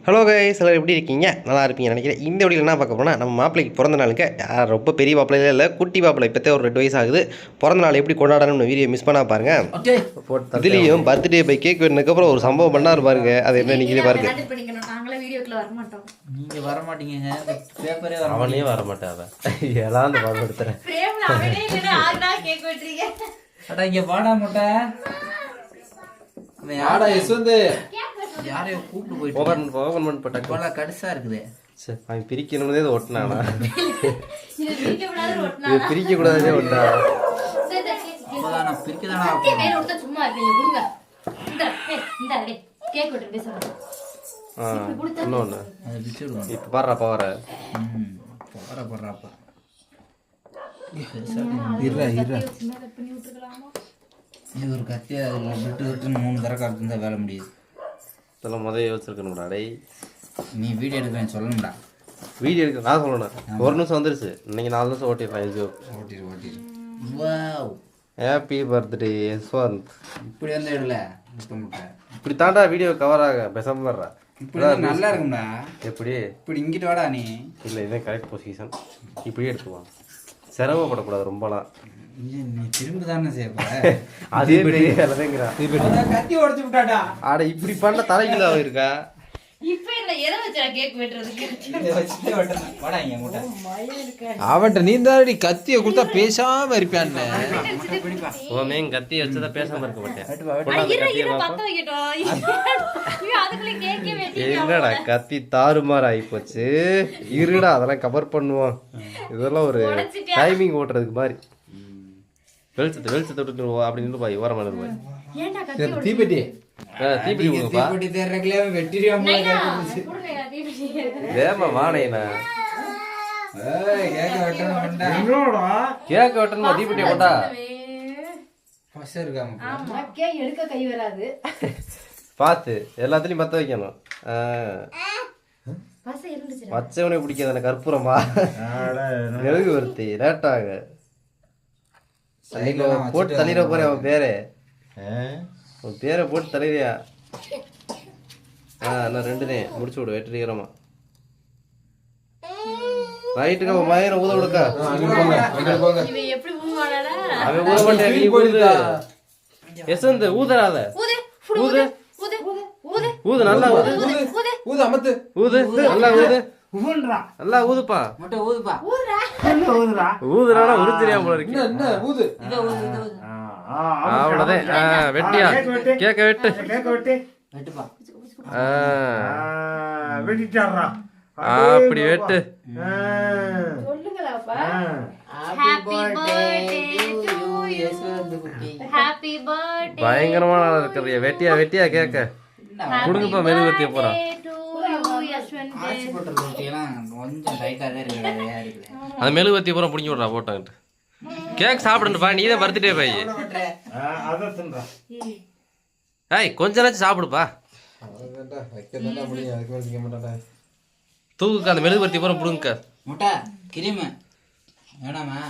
Hello guys, எல்லோரும் எப்படி இருக்கீங்க? நல்லா இருப்பீங்க நினைக்கிறேன். இந்த வீடியோவில் என்ன பார்க்க போனால் நம்ம மாப்பிள்ளைக்கு பிறந்த நாளுக்கு ரொம்ப பெரிய மாப்பிள்ளையில இல்லை, குட்டி மாப்பிள்ளை. இப்போத்தே ஒரு 2 வயசு ஆகுது. பிறந்த நாள் எப்படி கொண்டாடணும்னு வீடியோ மிஸ் பண்ணா பாருங்க. இதுலேயும் பர்த்டே பை கேக் வேணுக்கப்புறம் ஒரு சம்பவம் பண்ணாரு பாருங்க. அது என்ன நீங்களே பாருங்க. நீங்க வர மாட்டீங்க, அவனே வர மாட்டான். எல்லாம் பாடுபடுத்துறேன். இங்க வாடா முட்டை யாரையும் கூப்பிட்டு போயிட்டு கடுசா இருக்குது. அவன் பிரிக்கணும்னே ஒட்டினானா? பிரிக்க கூடாதே ஒட்டா. இப்ப பாடுறா பவர ஒரு கத்தியா விட்டு விட்டுன்னு 3 தடவை காட்டு வேலை முடியுது. இதெல்லாம் முதல்ல யோசிச்சிருக்கணும்டா. டேய், நீ வீடியோ எடுக்கிறேன்னு சொல்லணும்டா. வீடியோ எடுக்க நான் சொல்லணும். 1 நிமிஷம் வந்துருச்சு. இன்னைக்கு 4 நிமிஷம் ஓட்டிடலாம். இது ஓட்டிடு. Wow, happy birthday Yashwant. இப்படி வந்து எடுல முட்டை இப்படி தாண்டா வீடியோ கவர் ஆக பேசாம வர்றா. இப்படி நல்லா இருக்கும்டா. எப்படி இப்படி இங்கிட்டு வாடா நீ. இல்லை, இதே கரெக்ட் பொசிஷன். இப்படியே எடுத்துக்குவான். சிரமப்படக்கூடாது ரொம்பலாம். நீ திரும்ப தானே செய்யப்ப. அதே பெரியங்கிறா. கத்தி உடைச்சு விட்டாடா. ஆட இப்படி பண்ண தலைகீழா இருக்கா. அவன்கிட்ட நீ தானடி கத்திய கொடுத்தா பேசாம இருப்பான்னு. கத்திய வச்சதா பேசாம இருக்க மாட்டேன். என்னடா கத்தி தாறுமாறு ஆகி போச்சு. இருடா, அதெல்லாம் கவர் பண்ணுவோம். இதெல்லாம் ஒரு டைமிங் ஓட்டுறதுக்கு மாதிரி. வெளிச்சத்தை விட்டு அப்படின்னு போய் ஓரமான போய் தீப்பெட்டி வேமா வானேனா கேக்க வெட்டணுமா? தீப்பெட்டியை கொண்டா. பார்த்து எல்லாத்துலயும் பத்த வைக்கணும். பச்சவனே பிடிக்காது கற்பூரமா. நெருகு வருத்தி லேட்டாக போட்டு தள்ளிட போறேன். அவன் பேரு பேரை போட்டு தலைவியா. நான் 2 முடிச்சு விடு. வெற்றிகரமா ரைட்டுக்கா. மயனை ஊத விடுக்கா. அவன் ஊத மாட்டேன். நீ ஊது. யசந்த் ஊதராத. ஊது ஊது நல்லா ஊது. ஊது அமத்து. ஊது நல்லா ஊது. நல்லா ஊதுப்பா. ஊதுறானா உறுத்திரியா போல இருக்கு. அவ்வளவுதான். வெட்டியா கேக்க வெட்டு. அப்படி வெட்டு. பயங்கரமான இருக்கிற வெட்டியா வெட்டியா கேக்க குடுங்கப்பா. மெழுகுவர்த்திய போறான். அது மெழுகுவர்த்திய பூரா பிடிங்கி விடுறா போட்டாங்கிட்டு. கேக் சாப்பிடுப்பா. நீ தான் பர்த்டே பாய். ஏய், கொஞ்ச நேரம் சாப்பிடுப்பா. தூக்குக்கா. அந்த மெழுகுவர்த்தி பூரா பிடுங்கக்கா. முட்டை கிரீம் வேணாமா?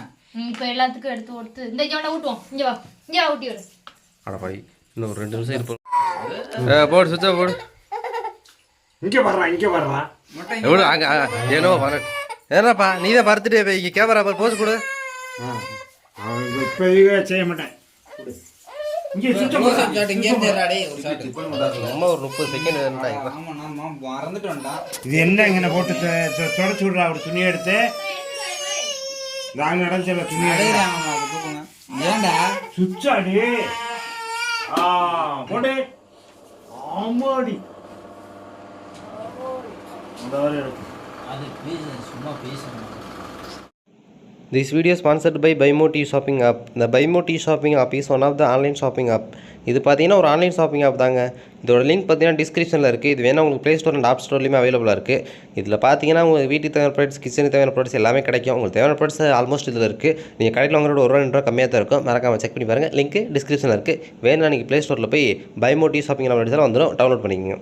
இப்போ எல்லாத்துக்கும் எடுத்து கொடுத்து இந்த ஜோண்டா ஊட்டுவோம். இங்க வா, இங்க வா, ஊட்டி விடு. அட பாய், இன்னும் 2 நிமிஷம் இருப்போம். போடு சுவிட்சா போடு. இங்க வர்றா எவ்வளோ அங்கே ஏனோ வர. ஏன்னாப்பா நீ தான் பர்த்டே பாய்க்கு கேமரா போஸ் கொடு. செய்ய மாட்டேன். அம்மா ஒரு 30 செகண்ட் மறந்துட்டோம்டா. இது என்ன இங்கே போட்டு தொடச்சு விடுறா. ஒரு துணி எடுத்து நாங்கள் நடந்துச்சல துணி ஏண்டா சுச்சாடி போட்டு ஆமாடி அது சும்மா பேசணும். This video is sponsored by BuyMoTV shopping app. The BuyMoTV shopping app is one of the online shopping app. இது பார்த்தீங்கன்னா ஒரு ஆன்லைன் ஷாப்பிங் ஆப் தாங்க. இதோட லிங்க் பார்த்தீங்கன்னா டிஸ்கிரிப்ஷனில் இருக்குது. இது வேணால் உங்களுக்கு ப்ளே ஸ்டோர் அண்ட் ஆப் ஸ்டோர்லையுமே அவைலபிளாக இருக்குது. இதில் பார்த்தீங்கன்னா உங்களுக்கு வீட்டுக்கு தேவையான ப்ராடக்ட்ஸ், கிச்சனுக்கு தேவையான ப்ராடக்ட்ஸ் எல்லாமே கிடைக்கும். உங்களுக்கு தேவையான ப்ராடக்ட்ஸ் ஆல்மோஸ்ட் இதில் இருக்குது. நீங்கள் கடையில் வாங்குறதோட ₹1 கம்மியாக தான் இருக்கும். மறக்காமல் செக் பண்ணி பாருங்கள். லிங்க் டிஸ்கிரிப்ஷனில் இருக்குது. வேணா நீங்கள் ப்ளே ஸ்டோரில் போய் BuyMoTV shopping app வந்துடும். டவுன்லோட் பண்ணிக்கோங்க.